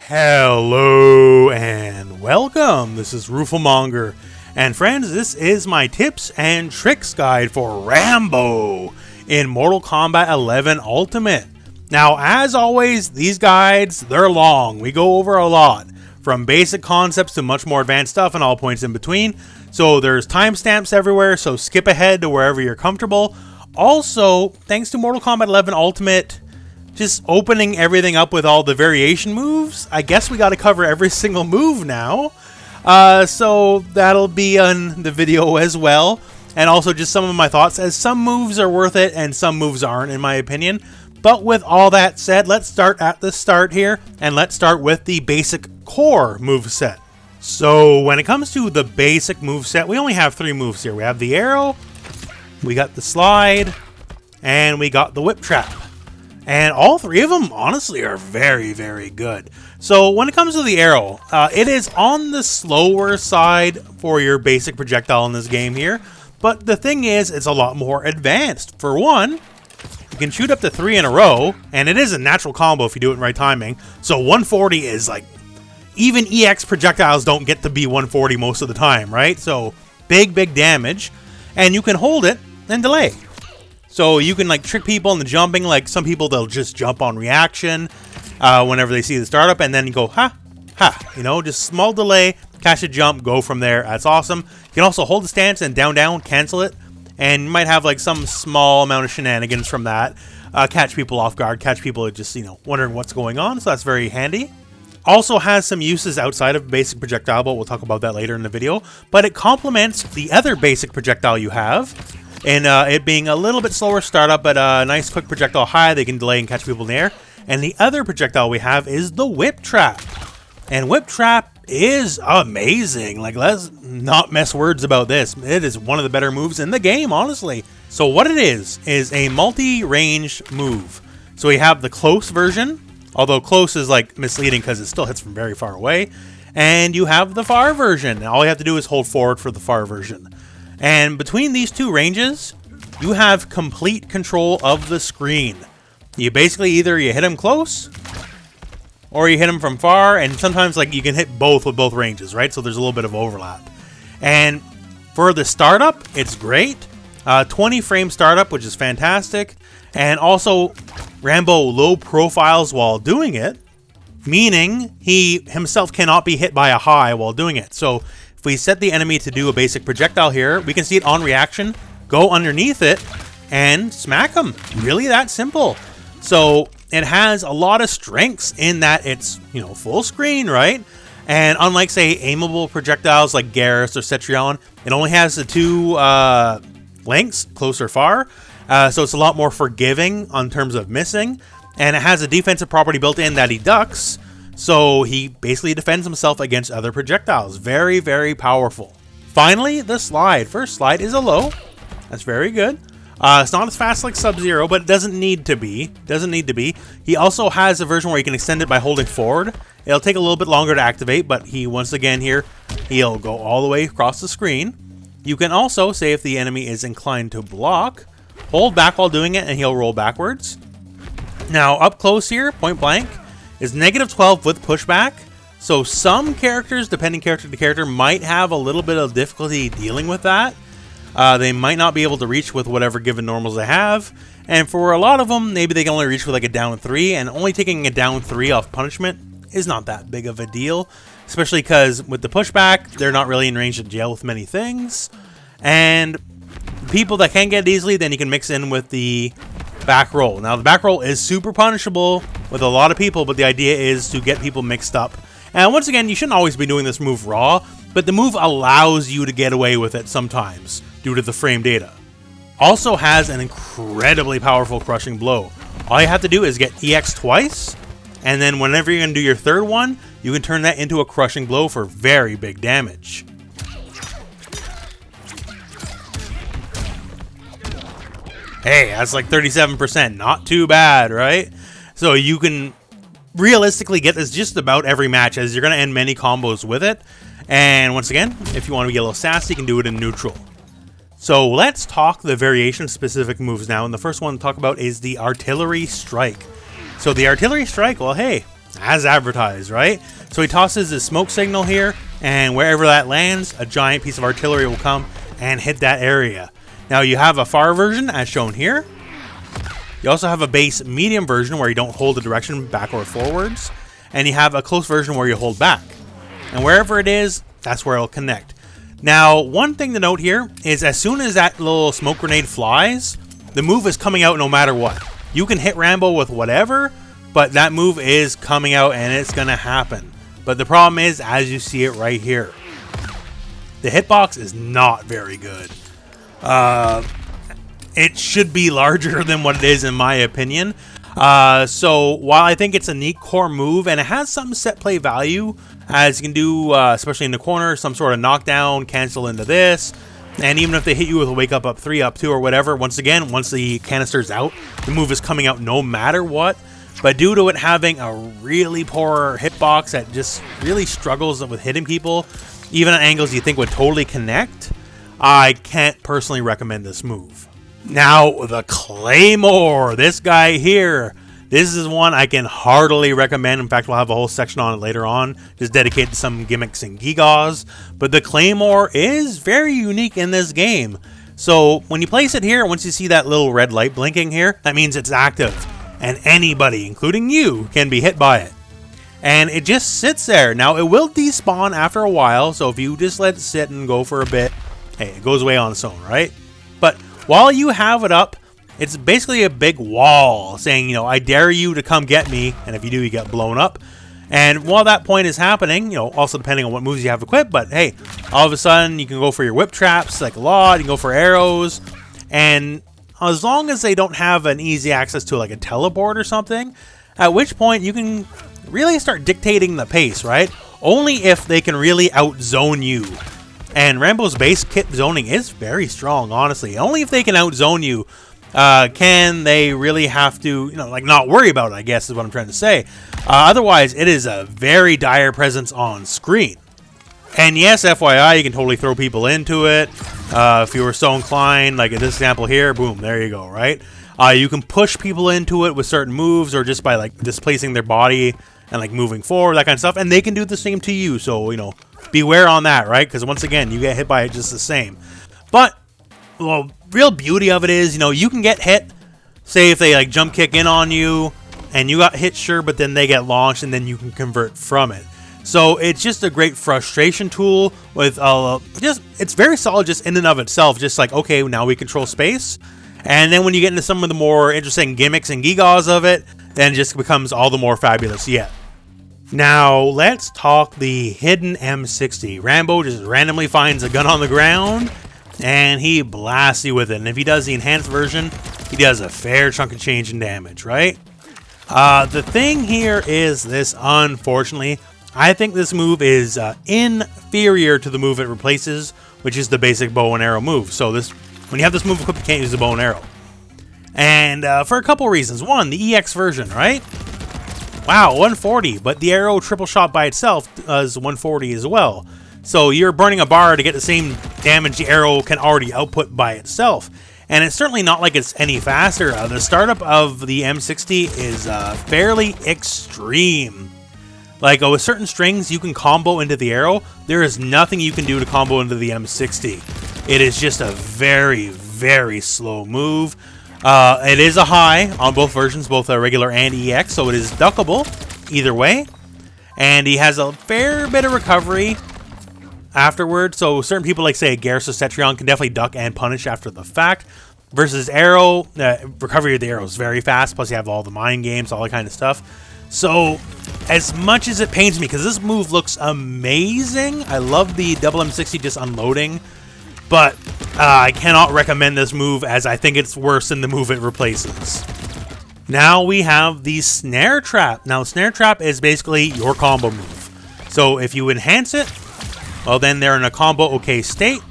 Hello and welcome. This is rooflemonger, and friends, this is my tips and tricks guide for Rambo in Mortal Kombat 11 Ultimate. Now, as always, these guides, they're long. We go over a lot, from basic concepts to much more advanced stuff and all points in between. So there's timestamps everywhere, so skip ahead to wherever you're comfortable. Also, thanks to Mortal Kombat 11 Ultimate just opening everything up with all the variation moves, I guess we got to cover every single move now. So that'll be on the video as well. And also just some of my thoughts, as some moves are worth it and some moves aren't, in my opinion. But with all that said, let's start at the start here, and let's start with the basic core moveset. So when it comes to the basic moveset, we only have three moves here. We have the arrow, we got the slide, and we got the whip trap. And all three of them, honestly, are very, very good. So when it comes to the arrow, it is on the slower side for your basic projectile in this game here. But the thing is, it's a lot more advanced. For one, you can shoot up to 3 in a row, and it is a natural combo if you do it in right timing. So 140 is like, even EX projectiles don't get to be 140 most of the time, right? So big, big damage. And you can hold it and delay. So you can like trick people into jumping. Like some people, they'll just jump on reaction whenever they see the startup, and then you go, ha, ha, you know, just small delay, catch a jump, go from there. That's awesome. You can also hold the stance and down, down, cancel it. And you might have like some small amount of shenanigans from that. Catch people off guard, catch people just, you know, wondering what's going on. So that's very handy. Also has some uses outside of basic projectile, but we'll talk about that later in the video. But it complements the other basic projectile you have. And it being a little bit slower startup, but a nice quick projectile high, they can delay and catch people in the air. And the other projectile we have is the whip trap. And whip trap is amazing. Like, let's not mess words about this. It is one of the better moves in the game, honestly. So what it is a multi-range move. So we have the close version, although close is like misleading because it still hits from very far away. And you have the far version. All you have to do is hold forward for the far version. And between these two ranges, you have complete control of the screen. You basically either you hit him close or you hit him from far, and sometimes like you can hit both with both ranges, right? So there's a little bit of overlap. And for the startup, it's great. 20 frame startup, which is fantastic. And also Rambo low profiles while doing it, meaning he himself cannot be hit by a high while doing it. So if we set the enemy to do a basic projectile here, we can see it on reaction, go underneath it, and smack them. Really that simple. So it has a lot of strengths in that it's, you know, full screen, right? And unlike, say, aimable projectiles like Garrus or Cetrion, it only has the two lengths, close or far. So it's a lot more forgiving on terms of missing. And it has a defensive property built in that he ducks. So he basically defends himself against other projectiles. Very, very powerful. Finally, the slide. First slide is a low. That's very good. It's not as fast like Sub-Zero, but it doesn't need to be. Doesn't need to be. He also has a version where you can extend it by holding forward. It'll take a little bit longer to activate, but he, once again here, he'll go all the way across the screen. You can also, say if the enemy is inclined to block, hold back while doing it and he'll roll backwards. Now, up close here, point blank, is -12 with pushback. So some characters, depending character to character, might have a little bit of difficulty dealing with that. They might not be able to reach with whatever given normals they have. And for a lot of them, maybe they can only reach with like a down 3, and only taking a down 3 off punishment is not that big of a deal. Especially because with the pushback, they're not really in range to jail with many things. And people that can get it easily, then you can mix in with the back roll. Now the back roll is super punishable with a lot of people, but the idea is to get people mixed up. And once again, you shouldn't always be doing this move raw, but the move allows you to get away with it sometimes due to the frame data. Also has an incredibly powerful crushing blow. All you have to do is get EX twice, and then whenever you're going to do your third one, you can turn that into a crushing blow for very big damage. Hey, that's like 37%. Not too bad, right? So you can realistically get this just about every match, as you're going to end many combos with it. And once again, if you want to be a little sassy, you can do it in neutral. So let's talk the variation-specific moves now. And the first one to talk about is the Artillery Strike. So the Artillery Strike, well, hey, as advertised, right? So he tosses his smoke signal here, and wherever that lands, a giant piece of artillery will come and hit that area. Now you have a far version as shown here. You also have a base medium version where you don't hold the direction back or forwards, and you have a close version where you hold back. And wherever it is, that's where it'll connect. Now, one thing to note here is as soon as that little smoke grenade flies, the move is coming out no matter what. You can hit Rambo with whatever, but that move is coming out and it's going to happen. But the problem is, as you see it right here, the hitbox is not very good. It should be larger than what it is in my opinion. So while I think it's a neat core move and it has some set play value, as you can do, especially in the corner, some sort of knockdown, cancel into this, and even if they hit you with a wake up 3, up 2, or whatever, once again, once the canister's out, the move is coming out no matter what. But due to it having a really poor hitbox that just really struggles with hitting people, even at angles you think would totally connect, I can't personally recommend this move. Now, the Claymore, this guy here, this is one I can heartily recommend. In fact, we'll have a whole section on it later on, just dedicated to some gimmicks and gigas. But the Claymore is very unique in this game. So when you place it here, once you see that little red light blinking here, that means it's active. And anybody, including you, can be hit by it. And it just sits there. Now, it will despawn after a while, so if you just let it sit and go for a bit, hey, it goes away on its own, right? But while you have it up, it's basically a big wall saying, you know, I dare you to come get me, and if you do, you get blown up. And while that point is happening, you know, also depending on what moves you have equipped, but hey, all of a sudden you can go for your whip traps like a lot, you can go for arrows, and as long as they don't have an easy access to like a teleport or something, at which point you can really start dictating the pace, right? Only if they can really outzone you. And Rambo's base kit zoning is very strong, honestly. Only if they can outzone you can they really have to, you know, like not worry about it, I guess is what I'm trying to say. Otherwise, it is a very dire presence on screen. And yes, FYI, you can totally throw people into it. If you were so inclined, like in this example here, boom, there you go, right? You can push people into it with certain moves or just by like displacing their body and like moving forward, that kind of stuff. And they can do the same to you, so, you know, beware on that, right? Because once again, you get hit by it just the same. But, well, real beauty of it is, you know, you can get hit, say if they like jump kick in on you and you got hit, sure, but then they get launched and then you can convert from it. So it's just a great frustration tool with it's very solid just in and of itself. Just like, okay, now we control space. And then when you get into some of the more interesting gimmicks and gigas of it, then it just becomes all the more fabulous yet. Now, let's talk the hidden M60. Rambo just randomly finds a gun on the ground, and he blasts you with it. And if he does the enhanced version, he does a fair chunk of change in damage, right? The thing here is this, unfortunately, I think this move is inferior to the move it replaces, which is the basic bow and arrow move. So this, when you have this move equipped, you can't use the bow and arrow. And for a couple reasons. One, the EX version, right? Wow, 140, but the arrow triple shot by itself does 140 as well. So you're burning a bar to get the same damage the arrow can already output by itself. And it's certainly not like it's any faster. The startup of the M60 is fairly extreme. Like with certain strings you can combo into the arrow, there is nothing you can do to combo into the M60. It is just a very, very slow move. It is a high on both versions, both regular and EX, so it is duckable either way. And he has a fair bit of recovery afterward, so certain people like say Garrus or Cetrion can definitely duck and punish after the fact. Versus arrow, recovery of the arrow is very fast, plus you have all the mind games, all that kind of stuff. So as much as it pains me, because this move looks amazing, I love the double M60 just unloading, but I cannot recommend this move as I think it's worse than the move it replaces. Now we have the Snare Trap. Now Snare Trap is basically your combo move. So if you enhance it, well then they're in a combo okay state,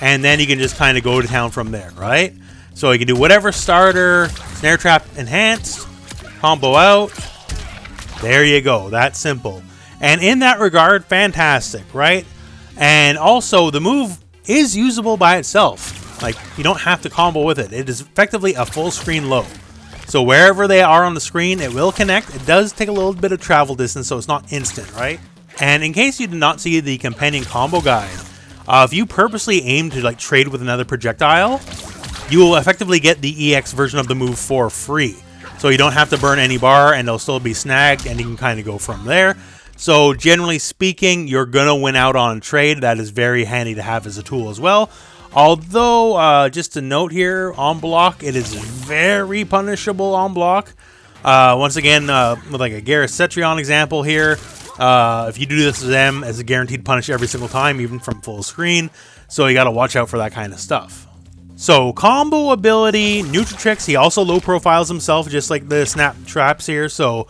and then you can just kind of go to town from there, right? So you can do whatever starter, Snare Trap enhanced, combo out, there you go, that's simple. And in that regard, fantastic, right? And also the move is usable by itself. Like, you don't have to combo with it. It is effectively a full screen low. So wherever they are on the screen, it will connect. It does take a little bit of travel distance, so it's not instant, right? And in case you did not see the companion combo guide, if you purposely aim to like trade with another projectile, you will effectively get the EX version of the move for free. So you don't have to burn any bar, and they'll still be snagged, and you can kind of go from there. So generally speaking, you're going to win out on trade. That is very handy to have as a tool as well. Although, just a note here, on block, it is very punishable on block. Once again, with like a Garrus Cetrion example here, if you do this to them, it's a guaranteed punish every single time, even from full screen. So you got to watch out for that kind of stuff. So combo ability, Nutritrix, he also low profiles himself just like the Snare Traps here, so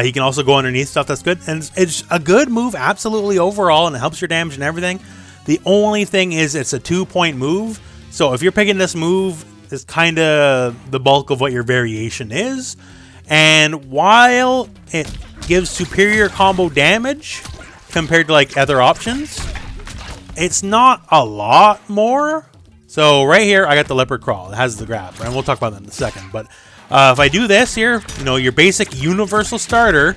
he can also go underneath stuff. That's good, and it's a good move absolutely overall, and it helps your damage and everything. The only thing is it's a 2-point move, so if you're picking this move, it's kind of the bulk of what your variation is. And while it gives superior combo damage compared to like other options, it's not a lot more. So right here, I got the Leopard Crawl. It has the grab, and we'll talk about that in a second. But if I do this here, you know, your basic universal starter.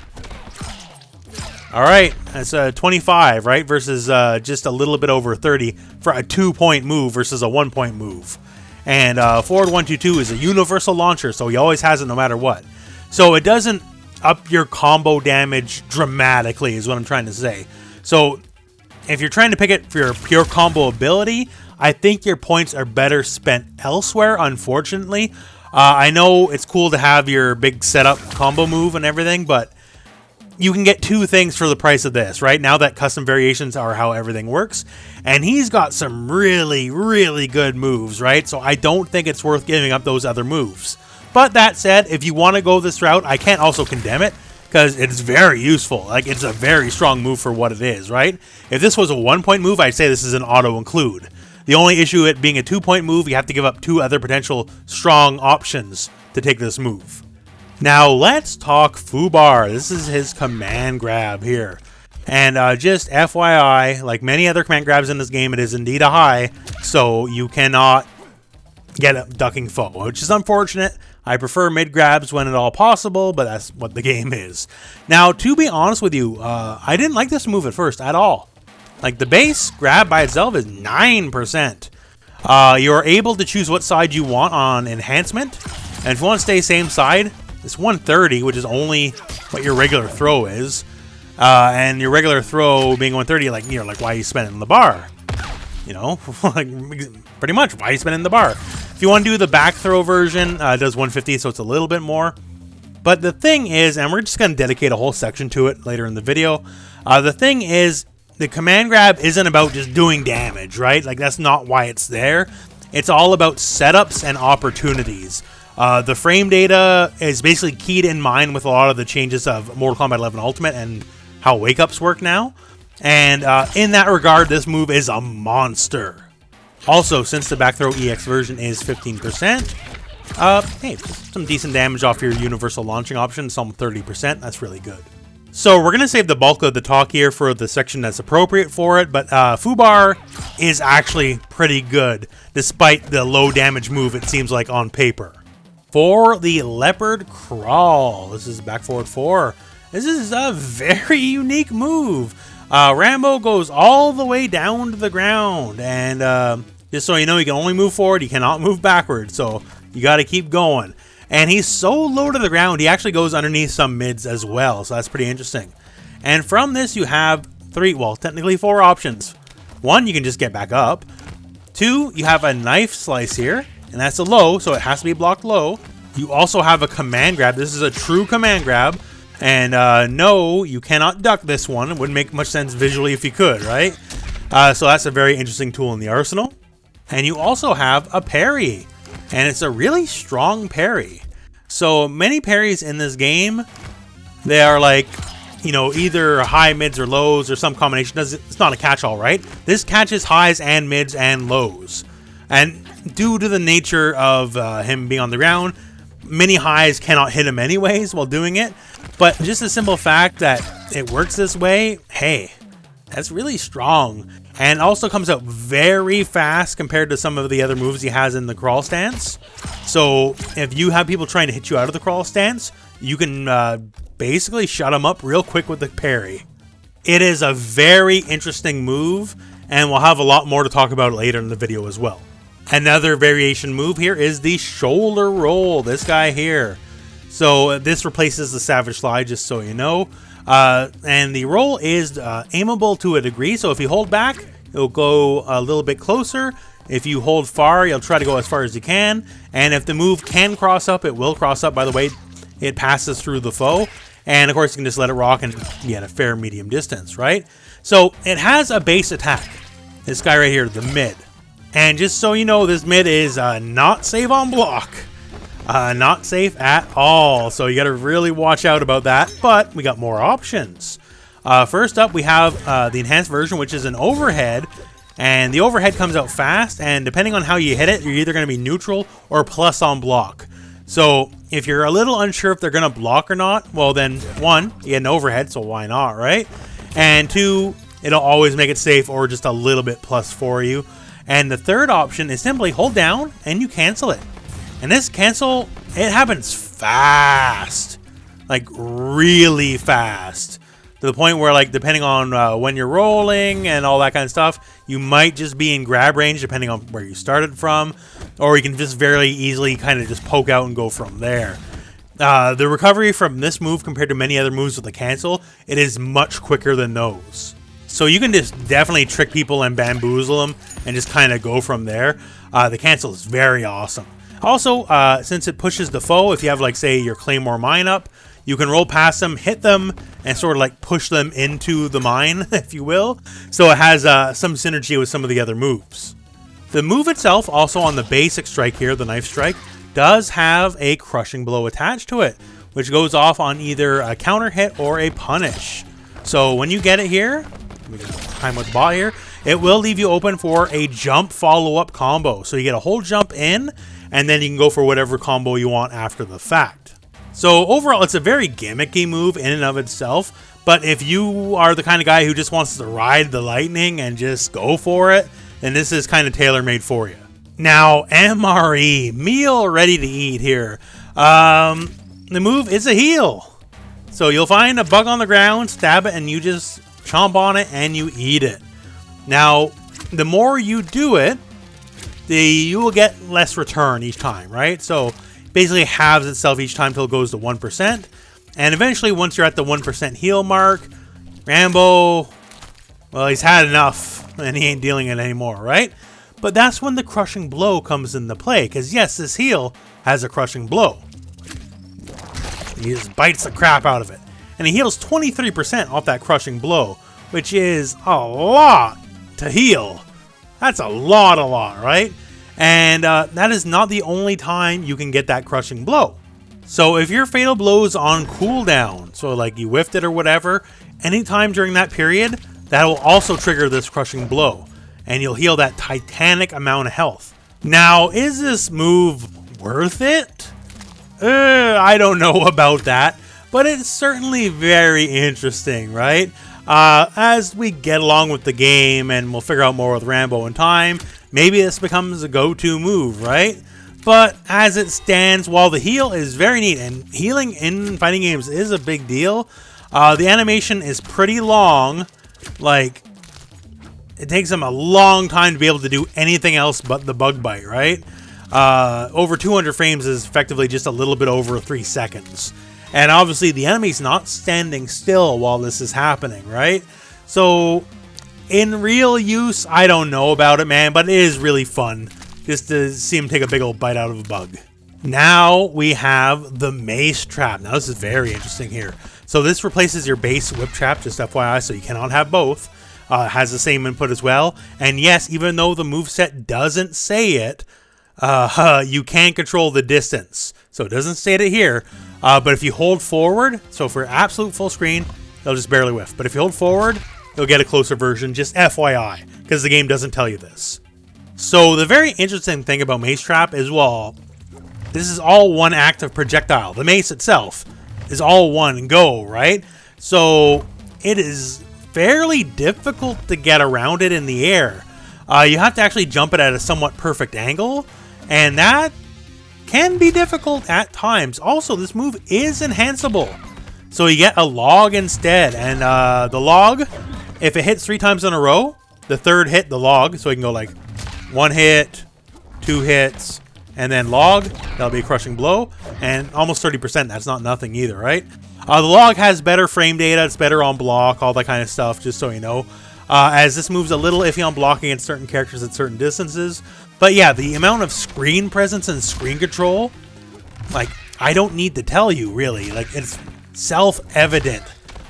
All right, that's a 25, right? Versus just a little bit over 30 for a 2-point move versus a 1-point move. And forward 1-2-2 is a universal launcher, so he always has it no matter what. So it doesn't up your combo damage dramatically, is what I'm trying to say. So if you're trying to pick it for your pure combo ability, I think your points are better spent elsewhere, unfortunately. I know it's cool to have your big setup combo move and everything, but you can get 2 things for the price of this, right? Now that custom variations are how everything works. And he's got some really, really good moves, right? So I don't think it's worth giving up those other moves. But that said, if you want to go this route, I can't also condemn it, because it's very useful. Like, it's a very strong move for what it is, right? If this was a 1-point move, I'd say this is an auto-include. The only issue it being a 2-point move, you have to give up 2 other potential strong options to take this move. Now let's talk Fubar. This is his command grab here. And just FYI, like many other command grabs in this game, it is indeed a high, so you cannot get a ducking foe, which is unfortunate. I prefer mid grabs when at all possible, but that's what the game is. Now, to be honest with you, I didn't like this move at first at all. Like, the base grab by itself is 9%. You're able to choose what side you want on enhancement. And if you want to stay same side, it's 130, which is only what your regular throw is. And your regular throw being 130, like, you know, like, why are you spending the bar? You know, like, pretty much, why are you spending the bar? If you want to do the back throw version, it does 150, so it's a little bit more. But the thing is, and we're just going to dedicate a whole section to it later in the video. The thing is, the command grab isn't about just doing damage, right? Like, that's not why it's there. It's all about setups and opportunities. The frame data is basically keyed in mind with a lot of the changes of Mortal Kombat 11 Ultimate and how wake-ups work now. And in that regard, this move is a monster. Also, since the back throw EX version is 15%, hey, some decent damage off your universal launching option, some 30%. That's really good. So we're going to save the bulk of the talk here for the section that's appropriate for it, but Fubar is actually pretty good, despite the low damage move it seems like on paper. For the Leopard Crawl, this is back forward 4. This is a very unique move. Rambo goes all the way down to the ground, and just so you know, you can only move forward, you cannot move backward, so you got to keep going. And he's so low to the ground, he actually goes underneath some mids as well, so that's pretty interesting. And from this, you have 3, well, technically 4 options. 1, you can just get back up. 2, you have a knife slice here, and that's a low, so it has to be blocked low. You also have a command grab. This is a true command grab. And no, you cannot duck this one. It wouldn't make much sense visually if you could, right? So that's a very interesting tool in the arsenal. And you also have a parry. And it's a really strong parry. So many parries in this game, they are like, you know, either high, mids, or lows, or some combination. It's not a catch-all, right? This catches highs and mids and lows. And due to the nature of him being on the ground, many highs cannot hit him anyways while doing it. But just the simple fact that it works this way, hey, That's really strong. And also comes out very fast compared to some of the other moves he has in the crawl stance. So if you have people trying to hit you out of the crawl stance, you can basically shut them up real quick with the parry. It is a very interesting move, and we'll have a lot more to talk about later in the video as well. Another variation move here is the shoulder roll, this guy here. So this replaces the Savage Slide, just so you know. And the roll is aimable to a degree, so if you hold back, it'll go a little bit closer. If you hold far, you'll try to go as far as you can. And if the move can cross up, it will cross up. By the way, it passes through the foe. And of course, you can just let it rock and get a fair medium distance, right? So it has a base attack. This guy right here, the mid. And just so you know, this mid is not safe on block. Not safe at all. So you got to really watch out about that. But we got more options. First up, we have the enhanced version, which is an overhead. And the overhead comes out fast. And depending on how you hit it, you're either going to be neutral or plus on block. So if you're a little unsure if they're going to block or not, well then, one, you get an overhead, so why not, right? And two, it'll always make it safe or just a little bit plus for you. And the third option is simply hold down and you cancel it. And this cancel, it happens fast. Like really fast. To the point where, like, depending on when you're rolling and all that kind of stuff, you might just be in grab range depending on where you started from, or you can just very easily kind of just poke out and go from there. The recovery from this move compared to many other moves with the cancel, it is much quicker than those. So you can just definitely trick people and bamboozle them and just kind of go from there. The cancel is very awesome. Also, since it pushes the foe, if you have, like, say, your Claymore Mine up, you can roll past them, hit them, and sort of like push them into the mine, if you will. So it has some synergy with some of the other moves. The move itself, also on the basic strike here, the knife strike, does have a crushing blow attached to it, which goes off on either a counter hit or a punish. So when you get it here, we can time with the bot here, it will leave you open for a jump follow-up combo. So you get a whole jump in, and then you can go for whatever combo you want after the fact. So overall, it's a very gimmicky move in and of itself, but if you are the kind of guy who just wants to ride the lightning and just go for it, then this is kind of tailor-made for you. Now, MRE, meal ready to eat here. The move is a heal. So you'll find a bug on the ground, stab it, and you just chomp on it and you eat it. Now, the more you do it, you will get less return each time, right? So basically halves itself each time until it goes to 1%. And eventually, once you're at the 1% heal mark, Rambo, well, he's had enough and he ain't dealing it anymore, right? But that's when the crushing blow comes into play, because yes, this heal has a crushing blow. He just bites the crap out of it. And he heals 23% off that crushing blow, which is a lot to heal. That's a lot, right? And that is not the only time you can get that crushing blow. So if your fatal blow is on cooldown, so like you whiffed it or whatever, anytime during that period, that will also trigger this crushing blow. And you'll heal that titanic amount of health. Now, is this move worth it? I don't know about that. But it's certainly very interesting, right? As we get along with the game and we'll figure out more with Rambo in time, maybe this becomes a go-to move, right? But as it stands, while the heal is very neat, and healing in fighting games is a big deal, the animation is pretty long. Like, it takes them a long time to be able to do anything else but the bug bite, right? Over 200 frames is effectively just a little bit over 3 seconds. And obviously the enemy's not standing still while this is happening, right? So in real use, I don't know about it, man, but it is really fun just to see him take a big old bite out of a bug. Now we have the Mace Trap. Now this is very interesting here. So this replaces your base whip trap, just FYI, so you cannot have both. Has the same input as well. And yes, even though the moveset doesn't say it, you can control the distance. So it doesn't state it here. But if you hold forward, so for absolute full screen, they'll just barely whiff. But if you hold forward, you'll get a closer version, just FYI, because the game doesn't tell you this. So the very interesting thing about Mace Trap is, well, this is all one active projectile. The mace itself is all one go, right? So it is fairly difficult to get around it in the air. You have to actually jump it at a somewhat perfect angle, and that can be difficult at times. Also, this move is enhanceable, so you get a log instead, and the log, if it hits 3 times in a row, the third hit the log, so you can go like 1 hit, 2 hits, and then log, that'll be a crushing blow, and almost 30%, that's not nothing either, right? The log has better frame data, it's better on block, all that kind of stuff, just so you know. As this move's a little iffy on blocking against certain characters at certain distances. But yeah, the amount of screen presence and screen control, like, I don't need to tell you, really. Like, it's self-evident.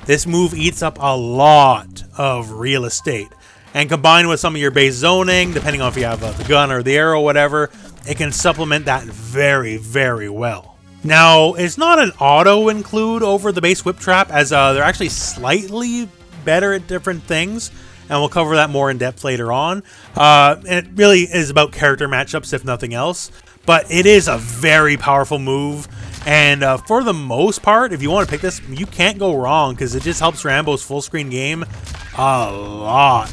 This move eats up a lot of real estate. And combined with some of your base zoning, depending on if you have the gun or the arrow, whatever, it can supplement that very, very well. Now, it's not an auto include over the base whip trap, as they're actually slightly better at different things, and we'll cover that more in depth later on. It really is about character matchups, if nothing else, but it is a very powerful move, and for the most part, if you want to pick this, you can't go wrong, because it just helps Rambo's full screen game a lot,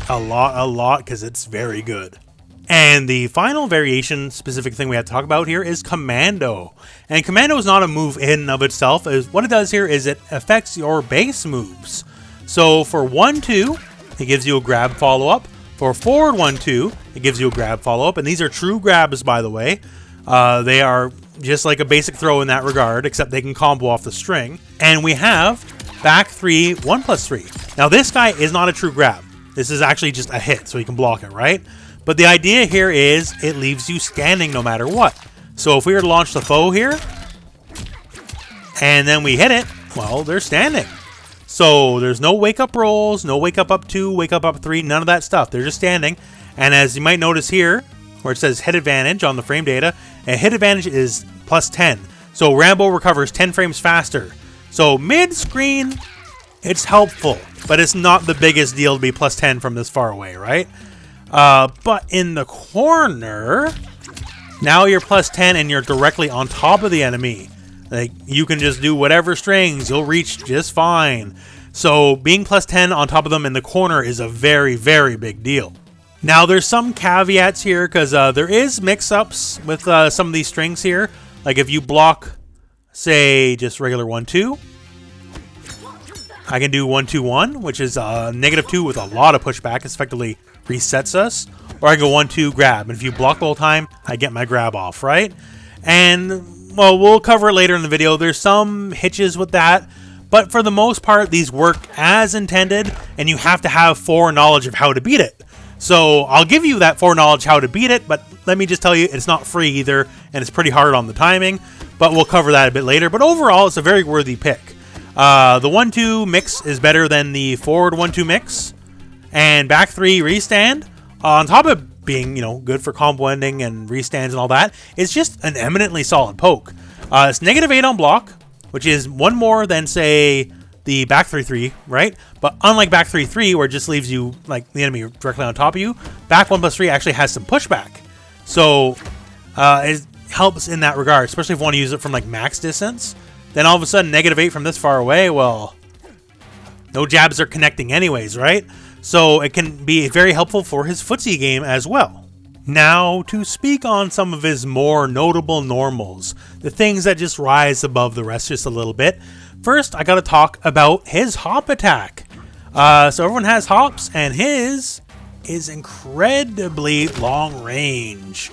because it's very good. And the final variation specific thing we have to talk about here is Commando. And Commando is not a move in and of itself. What it does here is it affects your base moves. So for 1-2, it gives you a grab follow-up. For forward 1-2, it gives you a grab follow-up. And these are true grabs, by the way. They are just like a basic throw in that regard, except they can combo off the string. And we have back 3, 1+3. Now this guy is not a true grab. This is actually just a hit, so you can block it, right? But the idea here is it leaves you standing no matter what. So if we were to launch the foe here, and then we hit it, well, they're standing. So there's no wake up rolls, no wake up 2, wake up 3, none of that stuff. They're just standing. And as you might notice here, where it says hit advantage on the frame data, and hit advantage is +10. So Rambo recovers 10 frames faster. So mid-screen, it's helpful, but it's not the biggest deal to be +10 from this far away, right? But in the corner, now you're +10 and you're directly on top of the enemy. Like, you can just do whatever strings, you'll reach just fine. So being +10 on top of them in the corner is a very, very big deal. Now there's some caveats here, because there is mix-ups with some of these strings here. Like if you block, say, just regular 1-2, I can do 1-2-1, which is -2 with a lot of pushback. It's effectively resets us. Or I go 1-2 grab, and if you block the whole time, I get my grab off, right? And, well, we'll cover it later in the video. There's some hitches with that, but for the most part, these work as intended, and you have to have foreknowledge of how to beat it. So I'll give you that foreknowledge how to beat it, but let me just tell you, it's not free either, and it's pretty hard on the timing, but we'll cover that a bit later. But overall, it's a very worthy pick. The 1-2 mix is better than the forward 1-2 mix, and back 3 restand, on top of being, you know, good for combo ending and restands and all that, it's just an eminently solid poke. It's -8 on block, which is 1 more than, say, the back 3-3, right? But unlike back 3-3, where it just leaves you, like, the enemy directly on top of you, back 1+3 actually has some pushback. So it helps in that regard, especially if you want to use it from, like, max distance. Then all of a sudden, -8 from this far away, well, no jabs are connecting anyways, right? So it can be very helpful for his footsie game as well. Now, to speak on some of his more notable normals, the things that just rise above the rest just a little bit. First, I gotta talk about his hop attack. So everyone has hops, and his is incredibly long range.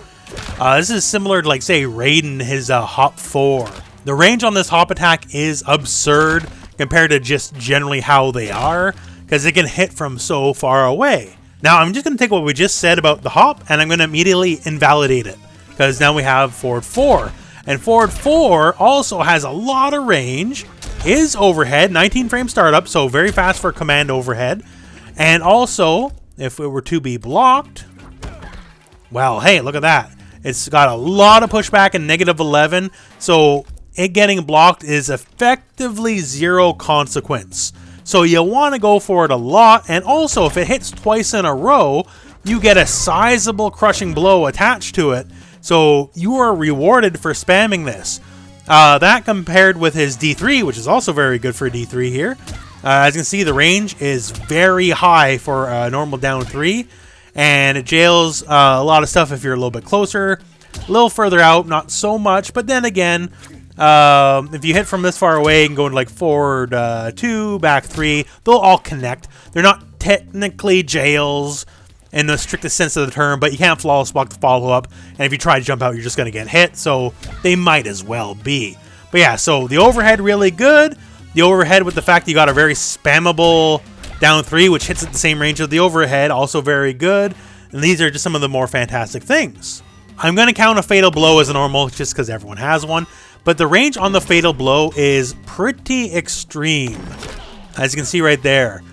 This is similar to, like, say, Raiden, his hop 4. The range on this hop attack is absurd compared to just generally how they are, because it can hit from so far away. Now, I'm just going to take what we just said about the hop, and I'm going to immediately invalidate it, because now we have forward 4. And forward 4 also has a lot of range, is overhead, 19 frame startup, so very fast for command overhead. And also, if it were to be blocked, well, hey, look at that. It's got a lot of pushback and -11, so it getting blocked is effectively 0 consequence. So you want to go for it a lot, and also if it hits twice in a row, you get a sizable crushing blow attached to it. So you are rewarded for spamming this. That compared with his D3, which is also very good for D3 here, As you can see, the range is very high for a normal down 3, and it jails a lot of stuff if you're a little bit closer. A little further out, not so much, but then again, if you hit from this far away and go into like forward 2, back 3, they'll all connect. They're not technically jails in the strictest sense of the term, but you can't flawless block the follow-up, and if you try to jump out, you're just going to get hit, so they might as well be. But yeah, so the overhead really good. The overhead with the fact that you got a very spammable down 3, which hits at the same range of the overhead, also very good. And these are just some of the more fantastic things. I'm going to count a fatal blow as a normal, just because everyone has one. But the range on the fatal blow is pretty extreme. As you can see right there.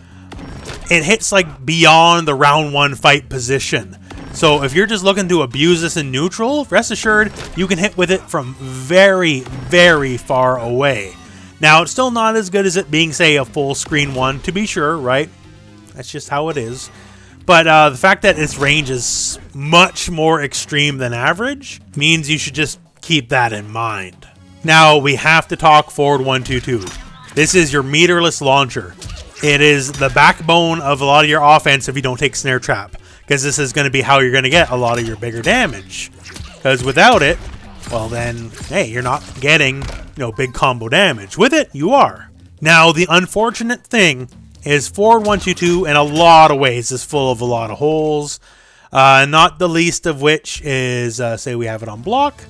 It hits like beyond the round 1 fight position. So if you're just looking to abuse this in neutral, rest assured you can hit with it from very, very far away. Now, it's still not as good as it being, say, a full screen one, to be sure, right? That's just how it is. But the fact that its range is much more extreme than average means you should just keep that in mind. Now, we have to talk Forward 122. This is your meterless launcher. It is the backbone of a lot of your offense if you don't take Snare Trap, because this is going to be how you're going to get a lot of your bigger damage. Because without it, well then, hey, you're not getting, big combo damage. With it, you are. Now, the unfortunate thing is Forward 122 in a lot of ways is full of a lot of holes. Not the least of which is, say we have it on block.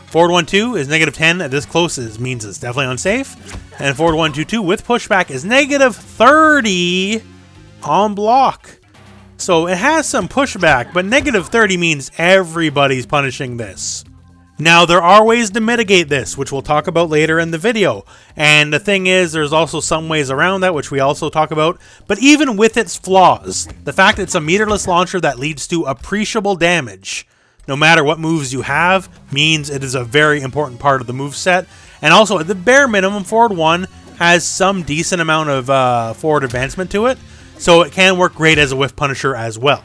Forward 122 is -10 at this close means it's definitely unsafe. And Forward 122 with pushback is -30 on block. So it has some pushback, but -30 means everybody's punishing this. Now, there are ways to mitigate this, which we'll talk about later in the video. And the thing is, there's also some ways around that, which we also talk about. But even with its flaws, the fact that it's a meterless launcher that leads to appreciable damage, no matter what moves you have, means it is a very important part of the moveset. And also, at the bare minimum, Forward 1 has some decent amount of forward advancement to it, so it can work great as a whiff punisher as well.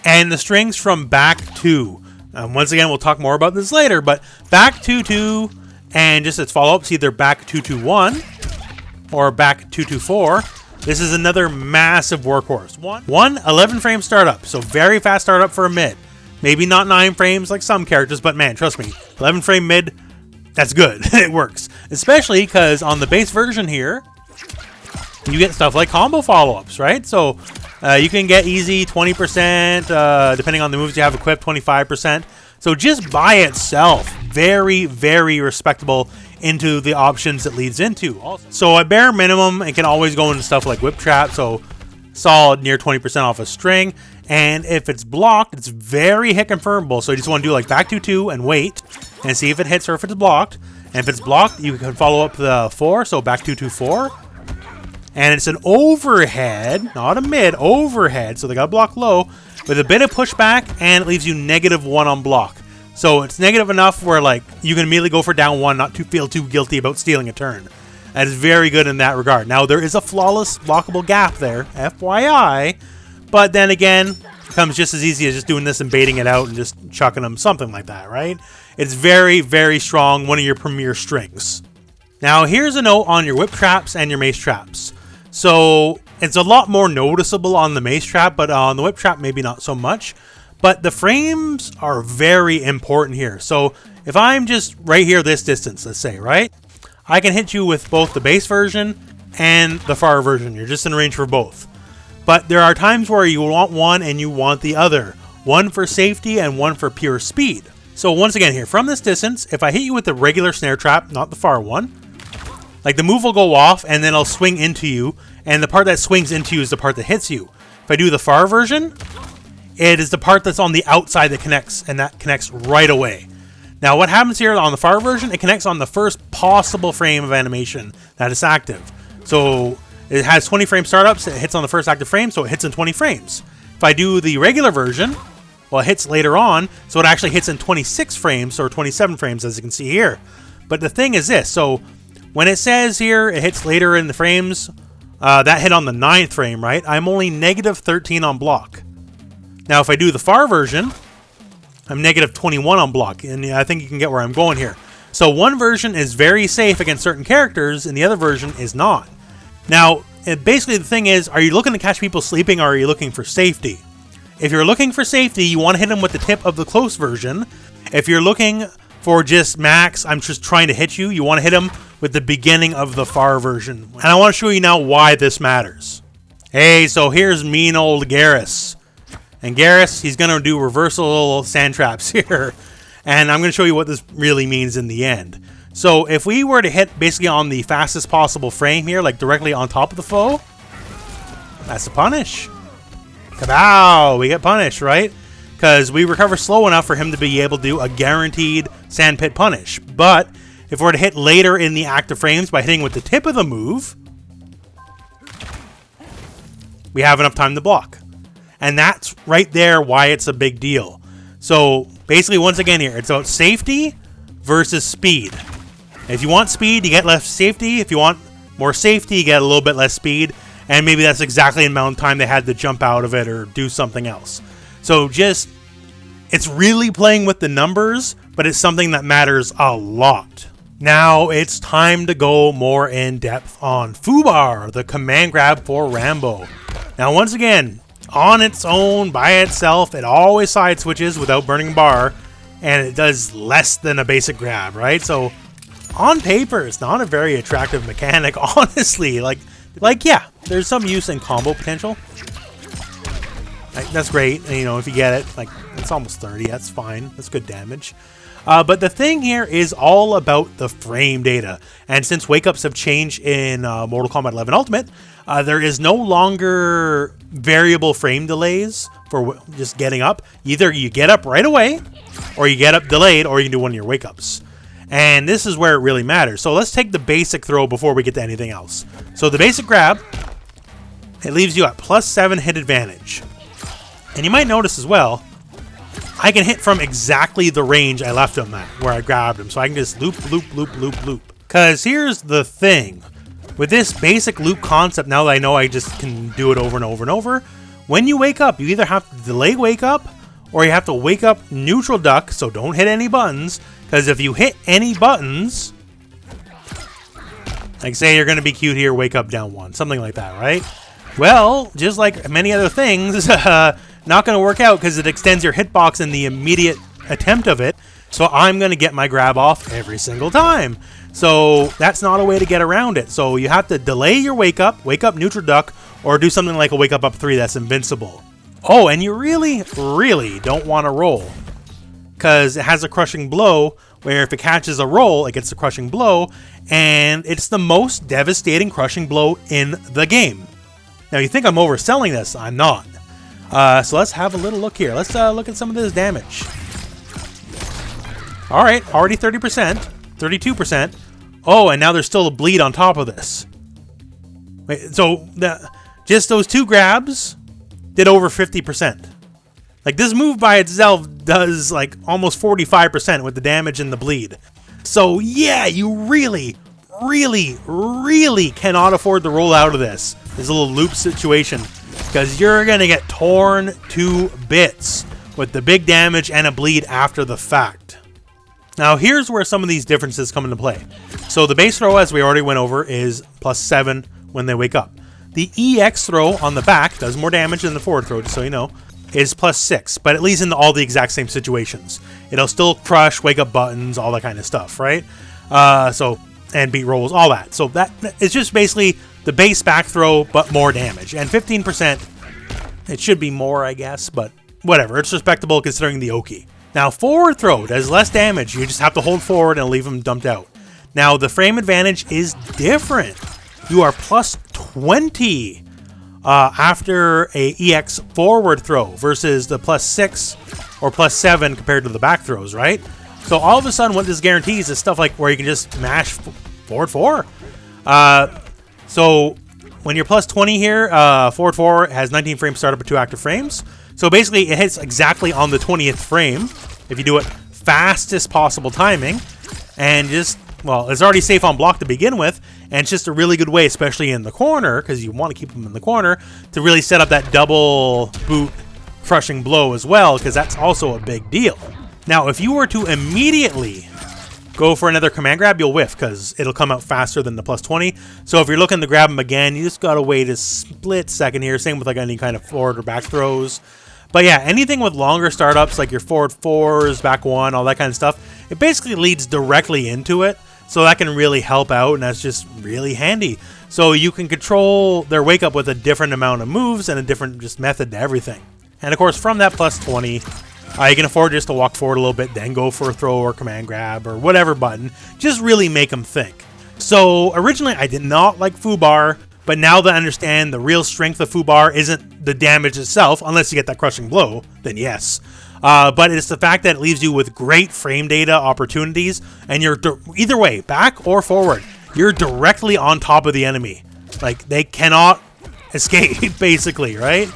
And the strings from back 2. Once again, we'll talk more about this later, but back 2-2 and just its follow-ups, either back 2-2-1 or back 2-2-4. This is another massive workhorse. One 11 frame startup, so very fast startup for a mid. Maybe not 9 frames like some characters, but man, trust me, 11 frame mid, that's good. It works. Especially because on the base version here, you get stuff like combo follow-ups, right? So you can get easy 20%, depending on the moves you have equipped, 25%. So just by itself, very, very respectable into the options it leads into. So at bare minimum, it can always go into stuff like Whip Trap, so solid near 20% off a string. And if it's blocked, it's very hit confirmable. So you just want to do like back 2-2 and wait and see if it hits or if it's blocked. And if it's blocked, you can follow up the 4, so back 2-2-4. And it's an overhead, not a mid, overhead, so they got block low, with a bit of pushback, and it leaves you -1 on block. So it's negative enough where like you can immediately go for down 1, not to feel too guilty about stealing a turn. That is very good in that regard. Now, there is a flawless blockable gap there, FYI, but then again, it comes just as easy as just doing this and baiting it out and just chucking them, something like that, right? It's very, very strong, one of your premier strings. Now, here's a note on your Whip Traps and your Mace Traps. So it's a lot more noticeable on the Mace Trap, but on the Whip Trap, maybe not so much. But the frames are very important here. So if I'm just right here, this distance, let's say, right? I can hit you with both the base version and the far version. You're just in range for both. But there are times where you want one and you want the other. One for safety and one for pure speed. So once again here, from this distance, if I hit you with the regular Snare Trap, not the far one, like the move will go off and then it'll swing into you, and the part that swings into you is the part that hits you. If I do the far version, it is the part that's on the outside that connects, and that connects right away. Now what happens here on the far version, it connects on the first possible frame of animation that is active. So it has 20 frame startups, it hits on the first active frame, so it hits in 20 frames. If I do the regular version, well, it hits later on, so it actually hits in 26 frames, or 27 frames as you can see here. But the thing is this, so when it says here it hits later in the frames, that hit on the 9th frame, right? I'm only -13 on block. Now if I do the far version, I'm -21 on block, and I think you can get where I'm going here. So one version is very safe against certain characters, and the other version is not. Now, basically the thing is, are you looking to catch people sleeping or are you looking for safety? If you're looking for safety, you want to hit them with the tip of the close version. If you're looking for just max, I'm just trying to hit you, you want to hit them with the beginning of the far version. And I want to show you now why this matters. Hey, so here's mean old Garrus. And Garrus, he's going to do reversal sand traps here. And I'm going to show you what this really means in the end. So if we were to hit basically on the fastest possible frame here, like directly on top of the foe, that's a punish. Kabow! We get punished, right? Because we recover slow enough for him to be able to do a guaranteed sandpit punish. But if we're to hit later in the active frames by hitting with the tip of the move, we have enough time to block. And that's right there why it's a big deal. So basically, once again here, it's about safety versus speed. If you want speed, you get less safety. If you want more safety, you get a little bit less speed. And maybe that's exactly the amount of time they had to jump out of it or do something else. So just, it's really playing with the numbers, but it's something that matters a lot. Now it's time to go more in depth on Fubar, the command grab for Rambo. Now once again, on its own, by itself, it always side switches without burning bar, and it does less than a basic grab, right? So on paper, it's not a very attractive mechanic, honestly. Like yeah, there's some use in combo potential. That's great, and, you know, if you get it, like, it's almost 30, that's fine, that's good damage. But the thing here is all about the frame data, and since wake-ups have changed in Mortal Kombat 11 Ultimate, there is no longer variable frame delays for just getting up. Either you get up right away, or you get up delayed, or you can do one of your wake-ups. And this is where it really matters. So let's take the basic throw before we get to anything else. So the basic grab, it leaves you at +7 hit advantage. And you might notice as well, I can hit from exactly the range I left him at, where I grabbed him. So I can just loop, loop, loop, loop, loop. Because here's the thing. With this basic loop concept, now that I know I just can do it over and over and over, when you wake up, you either have to delay wake up, or you have to wake up neutral duck, so don't hit any buttons. Because if you hit any buttons, like say you're going to be cute here, wake up down 1, something like that, right? Well, just like many other things, not going to work out because it extends your hitbox in the immediate attempt of it. So I'm going to get my grab off every single time. So that's not a way to get around it. So you have to delay your wake up neutral duck, or do something like a wake up 3 that's invincible. Oh, and you really, really don't want to roll, because it has a crushing blow, where if it catches a roll, it gets a crushing blow, and it's the most devastating crushing blow in the game. Now, you think I'm overselling this. I'm not. So let's have a little look here. Let's look at some of this damage. All right, already 30%, 32%. Oh, and now there's still a bleed on top of this. Wait, so just those 2 grabs did over 50%. Like, this move by itself does like almost 45% with the damage and the bleed. So yeah, you really, really, really cannot afford to roll out of this. This little loop situation, because you're going to get torn to bits with the big damage and a bleed after the fact. Now here's where some of these differences come into play. So the base throw, as we already went over, is +7 when they wake up. The EX throw on the back does more damage than the forward throw, just so you know, is +6, but it leads into all the exact same situations. It'll still crush, wake up buttons, all that kind of stuff, right? And beat rolls, all that. So that it's just basically the base back throw, but more damage. And 15%, it should be more, I guess, but whatever. It's respectable considering the Oki. Now, forward throw does less damage. You just have to hold forward and leave them dumped out. Now, the frame advantage is different. You are +20 after a EX forward throw versus the +6 or +7 compared to the back throws, right? So all of a sudden, what this guarantees is stuff like where you can just mash forward 4. So when you're +20 here, forward 4 has 19 frames startup at 2 active frames. So basically, it hits exactly on the 20th frame if you do it fastest possible timing, and just, well, it's already safe on block to begin with, and it's just a really good way, especially in the corner, because you want to keep them in the corner, to really set up that double boot crushing blow as well, because that's also a big deal. Now, if you were to immediately go for another command grab, you'll whiff because it'll come out faster than the plus 20. So if you're looking to grab him again, you just gotta wait a split second here. Same with like any kind of forward or back throws. But yeah, anything with longer startups, like your forward 4s, back 1, all that kind of stuff, it basically leads directly into it. So that can really help out, and that's just really handy. So you can control their wake up with a different amount of moves and a different just method to everything. And of course, from that plus 20, you can afford just to walk forward a little bit, then go for a throw or command grab or whatever button. Just really make them think. So originally, I did not like Fubar, but now that I understand the real strength of Fubar isn't the damage itself, unless you get that crushing blow, then yes. But it's the fact that it leaves you with great frame data opportunities, and you're either way, back or forward, you're directly on top of the enemy. Like, they cannot escape, basically, right?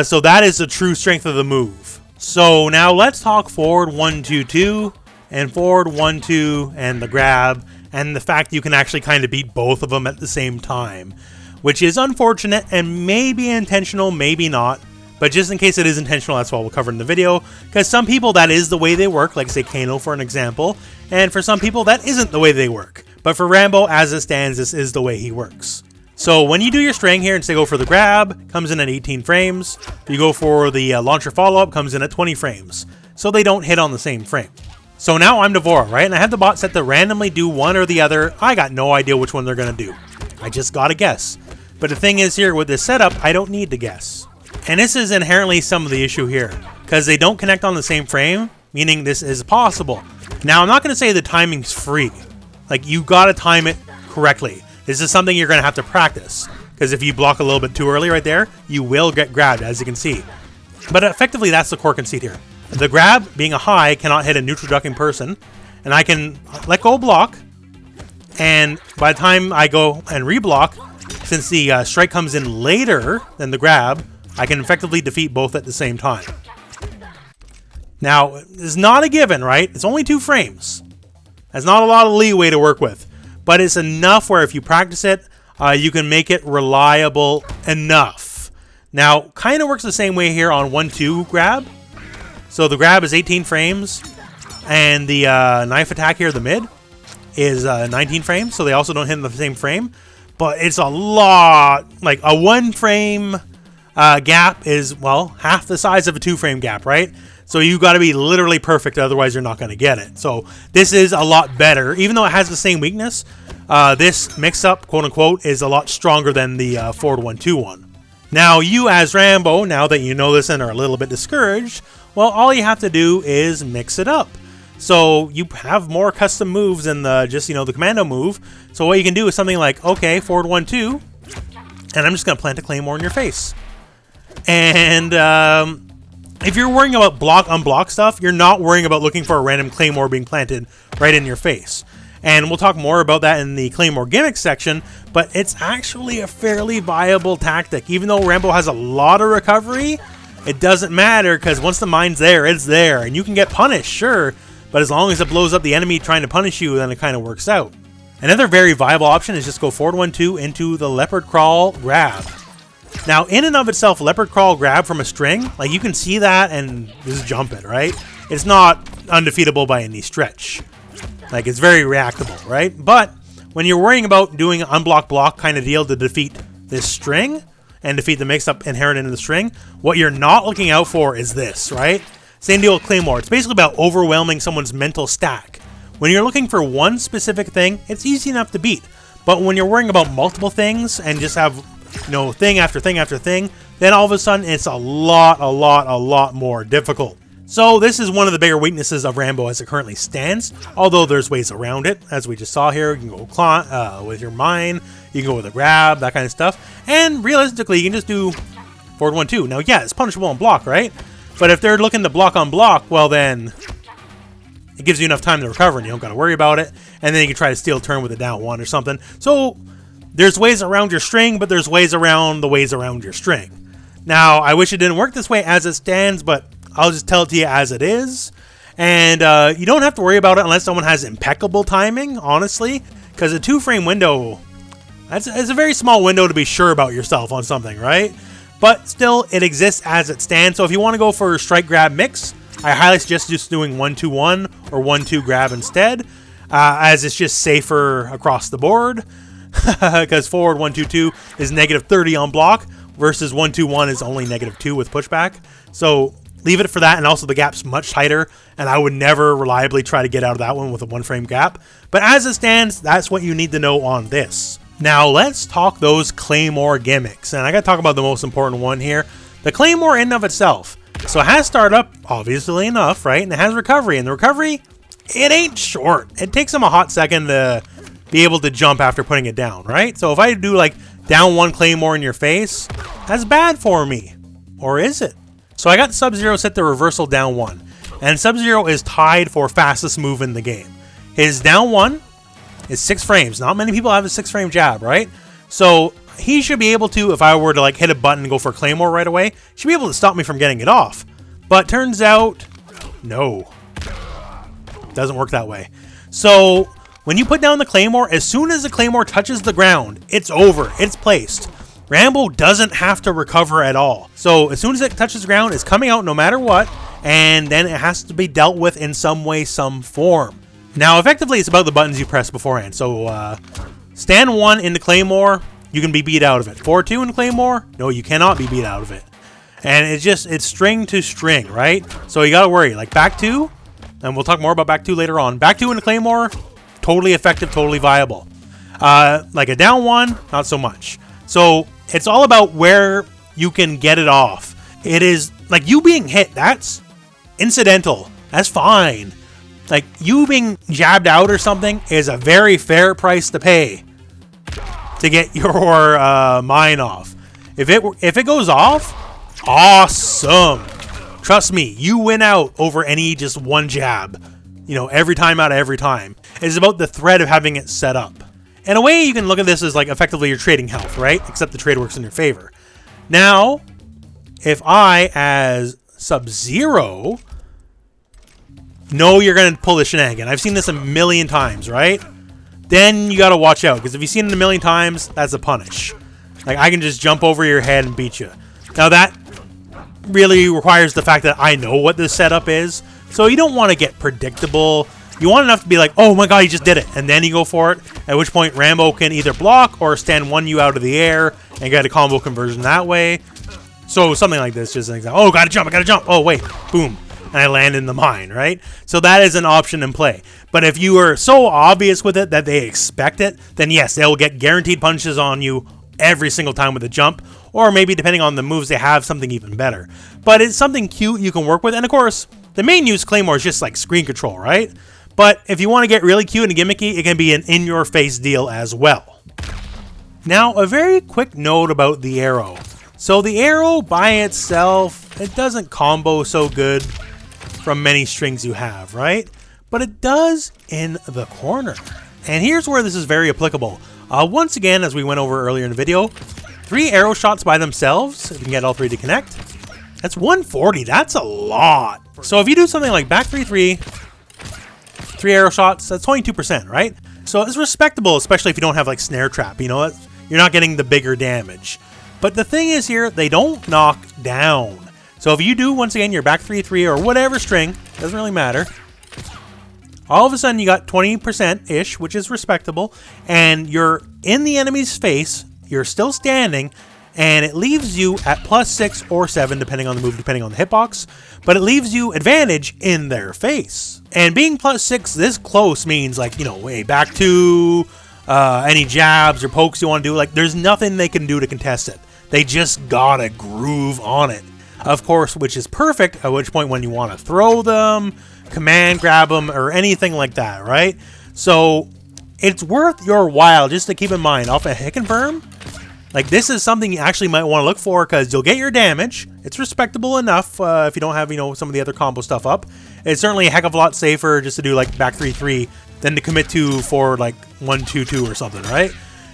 So that is the true strength of the move. So now let's talk forward 1-2-2 and forward 1-2 and the grab, and the fact you can actually kind of beat both of them at the same time, which is unfortunate and maybe intentional, maybe not. But just in case it is intentional, that's what we'll cover in the video, because some people that is the way they work, like say Kano for an example, and for some people that isn't the way they work. But for Rambo, as it stands, this is the way he works. So when you do your string here and say go for the grab, comes in at 18 frames. If you go for the launcher follow-up, comes in at 20 frames. So they don't hit on the same frame. So now I'm Devora, right? And I have the bot set to randomly do one or the other. I got no idea which one they're going to do. I just got to guess. But the thing is here, with this setup, I don't need to guess. And this is inherently some of the issue here, because they don't connect on the same frame, meaning this is possible. Now, I'm not going to say the timing's free. Like, you got to time it correctly. This is something you're going to have to practice, because if you block a little bit too early right there, you will get grabbed, as you can see. But effectively, that's the core conceit here. The grab, being a high, cannot hit a neutral ducking person, and I can let go block, and by the time I go and reblock, since the strike comes in later than the grab, I can effectively defeat both at the same time. Now, it's not a given, right? It's only 2 frames. That's not a lot of leeway to work with. But it's enough where if you practice it, you can make it reliable enough. Now, kind of works the same way here on 1-2 grab. So the grab is 18 frames. And the knife attack here, the mid, is 19 frames. So they also don't hit in the same frame. But it's a lot. Like a 1 frame... gap is, well, half the size of a 2-frame gap, right? So you got to be literally perfect, otherwise you're not going to get it. So this is a lot better, even though it has the same weakness. This mix-up, quote-unquote, is a lot stronger than the forward 1-2 one. Now, you as Rambo, now that you know this and are a little bit discouraged, well, all you have to do is mix it up. So you have more custom moves than the just, the Commando move. So what you can do is something like, okay, forward 1-2, and I'm just going to plant a Claymore in your face. And if you're worrying about block-unblock stuff, you're not worrying about looking for a random Claymore being planted right in your face. And we'll talk more about that in the Claymore gimmicks section, but it's actually a fairly viable tactic. Even though Rambo has a lot of recovery, it doesn't matter, because once the mine's there, it's there. And you can get punished, sure, but as long as it blows up the enemy trying to punish you, then it kind of works out. Another very viable option is just go forward 1-2 into the Leopard Crawl grab. Now, in and of itself, Leopard Crawl grab from a string, like you can see that and just jump it, right? It's not undefeatable by any stretch. Like, it's very reactable, right? But when you're worrying about doing an unblock block kind of deal to defeat this string and defeat the mix-up inherent in the string, what you're not looking out for is this, right? Same deal with Claymore. It's basically about overwhelming someone's mental stack. When you're looking for one specific thing, it's easy enough to beat. But when you're worrying about multiple things and just have thing after thing after thing, then all of a sudden it's a lot more difficult. So this is one of the bigger weaknesses of Rambo as it currently stands, although there's ways around it, as we just saw here. You can go with your mine, you can go with a grab, that kind of stuff, and realistically you can just do forward 1-2. Now yeah, it's punishable on block, right? But if they're looking to block on block, well then it gives you enough time to recover and you don't got to worry about it, and then you can try to steal a turn with a down 1 or something. So there's ways around your string, but there's ways around the ways around your string. Now, I wish it didn't work this way as it stands, but I'll just tell it to you as it is. And you don't have to worry about it unless someone has impeccable timing, honestly, because a 2-frame window, it's a very small window to be sure about yourself on something, right? But still, it exists as it stands. So if you want to go for a strike grab mix, I highly suggest just doing 1-2-1 or 1-2 grab instead. as it's just safer across the board. Because forward 1-2-2 is -30 on block versus 1-2-1 is only -2 with pushback. So leave it for that, and also the gap's much tighter, and I would never reliably try to get out of that one with a 1-frame gap. But as it stands, that's what you need to know on this. Now let's talk those Claymore gimmicks, and I gotta talk about the most important one here. The Claymore in and of itself. So it has startup, obviously enough, right? And it has recovery, and the recovery, it ain't short. It takes them a hot second to be able to jump after putting it down, right? So if I do like down 1 Claymore in your face, that's bad for me. Or is it? So I got Sub-Zero set to reversal down 1. And Sub-Zero is tied for fastest move in the game. His down 1 is 6 frames. Not many people have a 6-frame jab, right? So he should be able to, if I were to like hit a button and go for a Claymore right away, should be able to stop me from getting it off. But turns out, no. Doesn't work that way. So when you put down the Claymore, as soon as the Claymore touches the ground, it's over. It's placed. Rambo doesn't have to recover at all. So as soon as it touches the ground, it's coming out no matter what, and then it has to be dealt with in some way, some form. Now, effectively, it's about the buttons you press beforehand. So stand 1 in the Claymore, you can be beat out of it. 4-2 in the Claymore, no, you cannot be beat out of it. And it's string to string, right? So you gotta worry. Like back 2, and we'll talk more about back 2 later on. Back 2 in the Claymore, totally effective, totally viable. Like a down 1, not so much. So it's all about where you can get it off. It is like you being hit, that's incidental. That's fine. Like you being jabbed out or something is a very fair price to pay to get your mine off. If it goes off, awesome. Trust me, you win out over any just one jab. You know, every time out of every time. It's about the thread of having it set up. In a way, you can look at this as like effectively you're trading health, right? Except the trade works in your favor. Now, if I, as Sub-Zero, know you're going to pull the shenanigan. I've seen this a million times, right? Then you got to watch out, because if you've seen it a million times, that's a punish. Like, I can just jump over your head and beat you. Now, that really requires the fact that I know what this setup is. So you don't want to get predictable. You want enough to be like, oh my god, he just did it. And then you go for it. At which point, Rambo can either block or stand 1 you out of the air and get a combo conversion that way. So something like this, just an example. Oh, gotta jump, I gotta jump. Oh, wait, boom. And I land in the mine, right? So that is an option in play. But if you are so obvious with it that they expect it, then yes, they'll get guaranteed punches on you every single time with a jump. Or maybe, depending on the moves, they have something even better. But it's something cute you can work with. And of course, the main use Claymore is just like screen control, right? But if you want to get really cute and gimmicky, it can be an in-your-face deal as well. Now, a very quick note about the arrow. So the arrow by itself, it doesn't combo so good from many strings you have, right? But it does in the corner. And here's where this is very applicable. Once again, as we went over earlier in the video, 3 arrow shots by themselves, if you can get all 3 to connect, that's 140. That's a lot. So if you do something like back 3-3, 3 arrow shots, that's 22%, right? So it's respectable, especially if you don't have like Snare Trap, you know, you're not getting the bigger damage. But the thing is here, they don't knock down. So if you do, once again, your back 3-3 or whatever string, doesn't really matter, all of a sudden you got 20%-ish, which is respectable, and you're in the enemy's face, you're still standing, and it leaves you at +6 or 7, depending on the move, depending on the hitbox, but it leaves you advantage in their face. And being +6 this close means, like, you know, way back to any jabs or pokes you want to do, like, there's nothing they can do to contest it. They just gotta groove on it. Of course, which is perfect, at which point when you want to throw them, command grab them, or anything like that, right? So it's worth your while just to keep in mind, off a hit confirm, like this is something you actually might want to look for because you'll get your damage. It's respectable enough if you don't have, you know, some of the other combo stuff up. It's certainly a heck of a lot safer just to do like back 3-3 than to commit to for like 1-2-2 or something, right?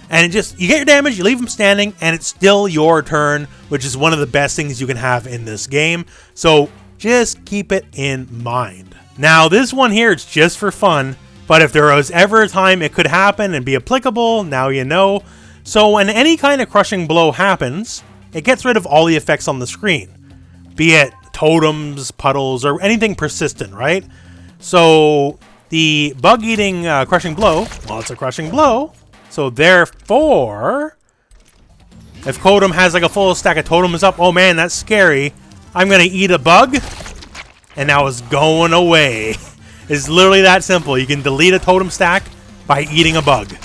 And it just, you get your damage, you leave them standing, and it's still your turn, which is one of the best things you can have in this game. So just keep it in mind. Now this one here, it's just for fun, but if there was ever a time it could happen and be applicable, now you know. So when any kind of crushing blow happens, it gets rid of all the effects on the screen, be it totems, puddles, or anything persistent, right? So the bug-eating crushing blow, well, it's a crushing blow. So therefore, if Kodum has like a full stack of totems up, oh man, that's scary. I'm going to eat a bug, and now it's going away. It's literally that simple. You can delete a totem stack by eating a bug.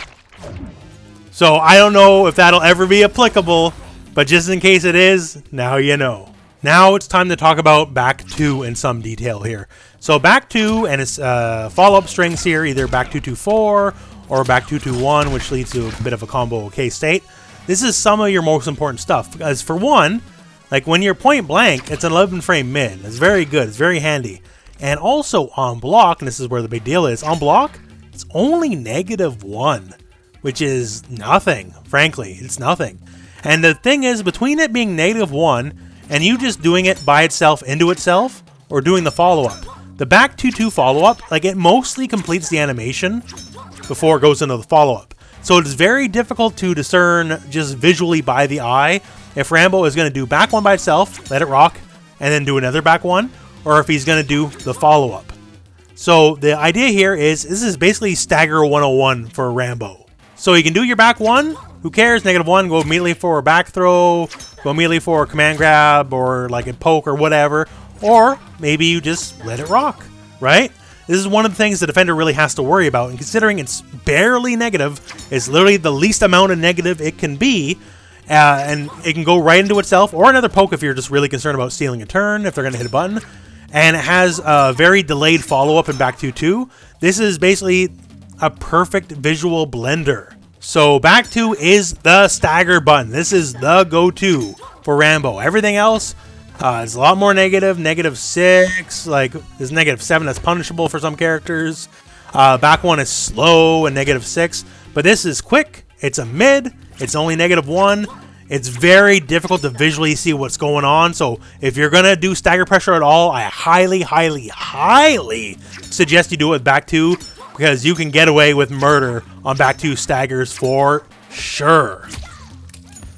So I don't know if that'll ever be applicable, but just in case it is, now you know. Now it's time to talk about back 2 in some detail here. So back 2 and its follow-up strings here, either back 224 or back 221, which leads to a bit of a combo OK state. This is some of your most important stuff, because for one, like when you're point blank, it's an 11 frame mid. It's very good, it's very handy. And also on block, and this is where the big deal is, on block, it's only -1, which is nothing, frankly, it's nothing. And the thing is, between it being -1 and you just doing it by itself into itself, or doing the follow-up, the back 2-2 follow-up, like it mostly completes the animation before it goes into the follow-up. So it's very difficult to discern just visually by the eye if Rambo is going to do back 1 by itself, let it rock, and then do another back 1, or if he's going to do the follow-up. So the idea here is, this is basically stagger 101 for Rambo. So you can do your back 1, who cares, -1, go immediately for a back throw, go immediately for a command grab, or like a poke or whatever, or maybe you just let it rock, right? This is one of the things the defender really has to worry about, and considering it's barely negative, it's literally the least amount of negative it can be, and it can go right into itself, or another poke if you're just really concerned about stealing a turn, if they're going to hit a button, and it has a very delayed follow-up in back 2-2. This is basically a perfect visual blender. So back 2 is the stagger button. This is the go-to for Rambo. Everything else is a lot more negative. -6, like there's -7 that's punishable for some characters. Back 1 is slow and -6, but this is quick. It's a mid. It's only -1. It's very difficult to visually see what's going on. So if you're gonna do stagger pressure at all, I highly, highly, highly suggest you do it with back 2, because you can get away with murder on back 2 staggers for sure.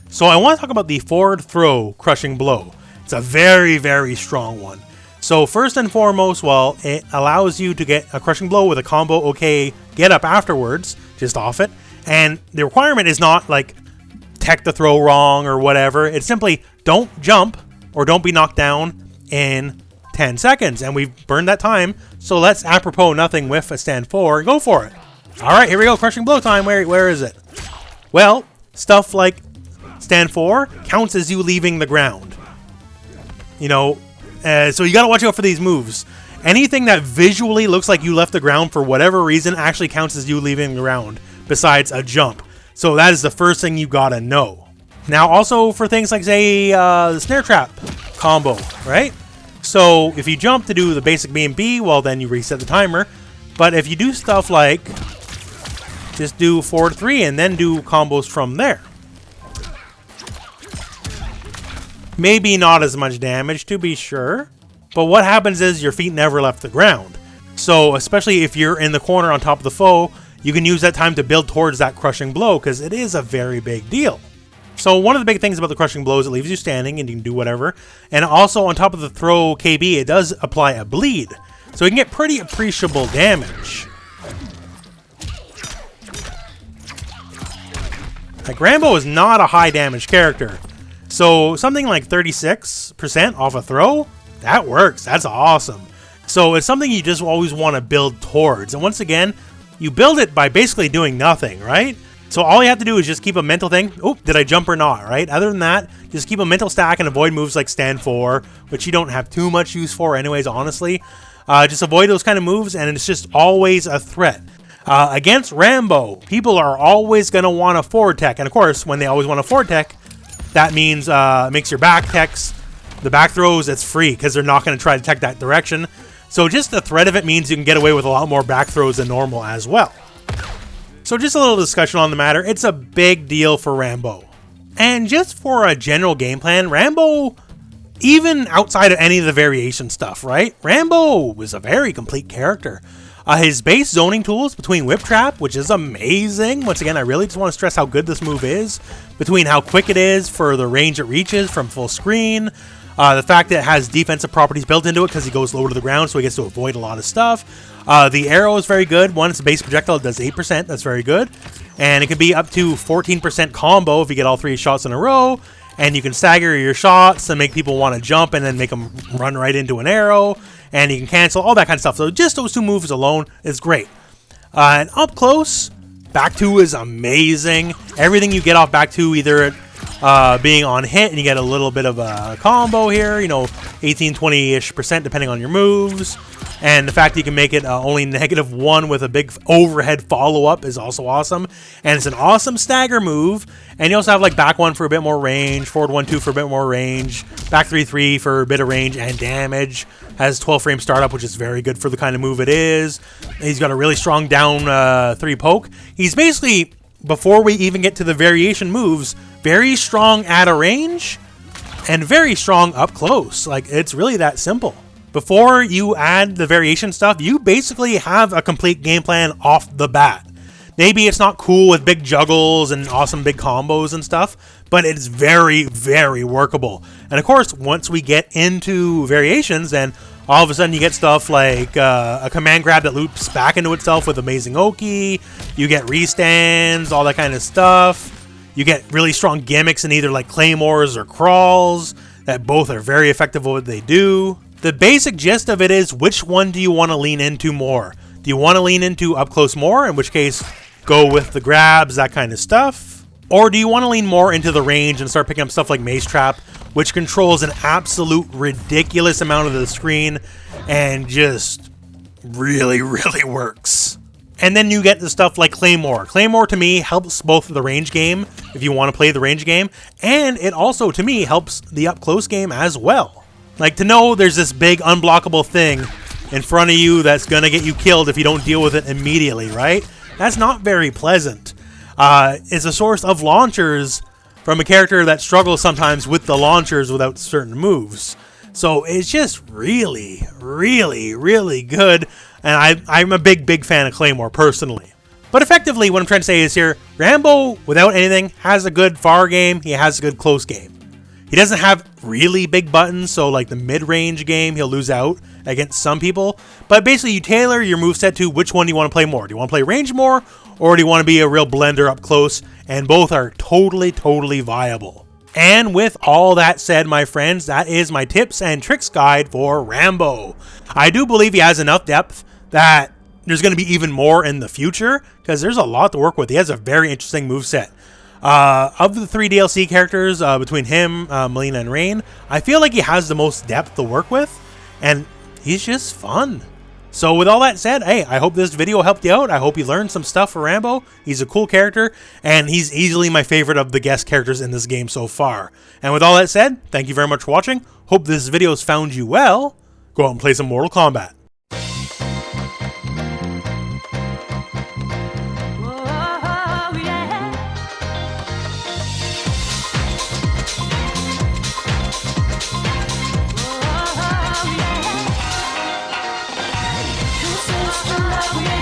So I want to talk about the forward throw crushing blow. It's a very, very strong one. So first and foremost, well, it allows you to get a crushing blow with a combo OK get up afterwards, just off it. And the requirement is not like tech the throw wrong or whatever. It's simply don't jump or don't be knocked down in 10 seconds. And we've burned that time. So let's apropos nothing whiff a stand 4 and go for it. All right, here we go. Crushing blow time. Where is it? Well, stuff like stand 4 counts as you leaving the ground. You know, so you got to watch out for these moves. Anything that visually looks like you left the ground for whatever reason actually counts as you leaving the ground, besides a jump. So that is the first thing you got to know. Now, also for things like, say, the Snare Trap combo, right? So if you jump to do the basic B and B, well, then you reset the timer. But if you do stuff like just do forward 3 and then do combos from there, maybe not as much damage, to be sure, but what happens is your feet never left the ground. So especially if you're in the corner on top of the foe, you can use that time to build towards that crushing blow, because it is a very big deal. So one of the big things about the crushing blow is it leaves you standing and you can do whatever. And also on top of the throw KB, it does apply a bleed. So you can get pretty appreciable damage. Like Rambo is not a high damage character. So something like 36% off a throw, that works. That's awesome. So it's something you just always want to build towards. And once again, you build it by basically doing nothing, right? So all you have to do is just keep a mental thing. Oh, did I jump or not, right? Other than that, just keep a mental stack and avoid moves like stand 4, which you don't have too much use for anyways, honestly. Just avoid those kind of moves, and it's just always a threat. Against Rambo, people are always going to want a forward tech. And of course, when they always want a forward tech, that means it makes your back techs, the back throws, it's free because they're not going to try to tech that direction. So just the threat of it means you can get away with a lot more back throws than normal as well. So just a little discussion on the matter. It's a big deal for Rambo. And just for a general game plan, Rambo, even outside of any of the variation stuff, right? Rambo was a very complete character. His base zoning tools between Whip Trap, which is amazing. Once again, I really just want to stress how good this move is. Between how quick it is for the range it reaches from full screen. The fact that it has defensive properties built into it because he goes low to the ground, so he gets to avoid a lot of stuff. The arrow is very good. One, it's a base projectile. It does 8%. That's very good. And it can be up to 14% combo if you get all 3 shots in a row. And you can stagger your shots and make people want to jump and then make them run right into an arrow. And you can cancel, all that kind of stuff. So just those 2 moves alone is great. And up close, back 2 is amazing. Everything you get off back 2, either being on hit and you get a little bit of a combo here, you know, 18-20-ish% depending on your moves. And the fact that you can make it only -1 with a big overhead follow-up is also awesome. And it's an awesome stagger move. And you also have like back 1 for a bit more range, forward 1-2 for a bit more range, back 3-3 for a bit of range and damage. Has 12 frame startup, which is very good for the kind of move it is. He's got a really strong down 3 poke. He's basically, before we even get to the variation moves, very strong at a range and very strong up close. Like, it's really that simple. Before you add the variation stuff, you basically have a complete game plan off the bat. Maybe it's not cool with big juggles and awesome big combos and stuff, but it's very, very workable. And of course, once we get into variations, then all of a sudden you get stuff like a command grab that loops back into itself with Amazing Oki. You get restands, all that kind of stuff. You get really strong gimmicks in either like claymores or crawls that both are very effective at what they do. The basic gist of it is, which one do you want to lean into more? Do you want to lean into up close more, in which case go with the grabs, that kind of stuff? Or do you want to lean more into the range and start picking up stuff like Mace Trap, which controls an absolute ridiculous amount of the screen and just really, really works? And then you get the stuff like Claymore. Claymore, to me, helps both the range game, if you want to play the range game, and it also, to me, helps the up-close game as well. Like, to know there's this big unblockable thing in front of you that's going to get you killed if you don't deal with it immediately, right? That's not very pleasant. It's a source of launchers from a character that struggles sometimes with the launchers without certain moves. So it's just really, really, really good. And I'm a big, big fan of Claymore personally. But effectively, what I'm trying to say is here, Rambo, without anything, has a good far game. He has a good close game. He doesn't have really big buttons, so like the mid-range game, he'll lose out against some people. But basically, you tailor your moveset to which one do you want to play more. Do you want to play range more, or do you want to be a real blender up close? And both are totally, totally viable. And with all that said, my friends, that is my tips and tricks guide for Rambo. I do believe he has enough depth that there's going to be even more in the future, because there's a lot to work with. He has a very interesting moveset. Of the 3 DLC characters, between him, Melina, and Rain, I feel like he has the most depth to work with, and he's just fun. So with all that said, hey, I hope this video helped you out. I hope you learned some stuff for Rambo. He's a cool character, and he's easily my favorite of the guest characters in this game so far. And with all that said, thank you very much for watching. Hope this video has found you well. Go out and play some Mortal Kombat. Yeah.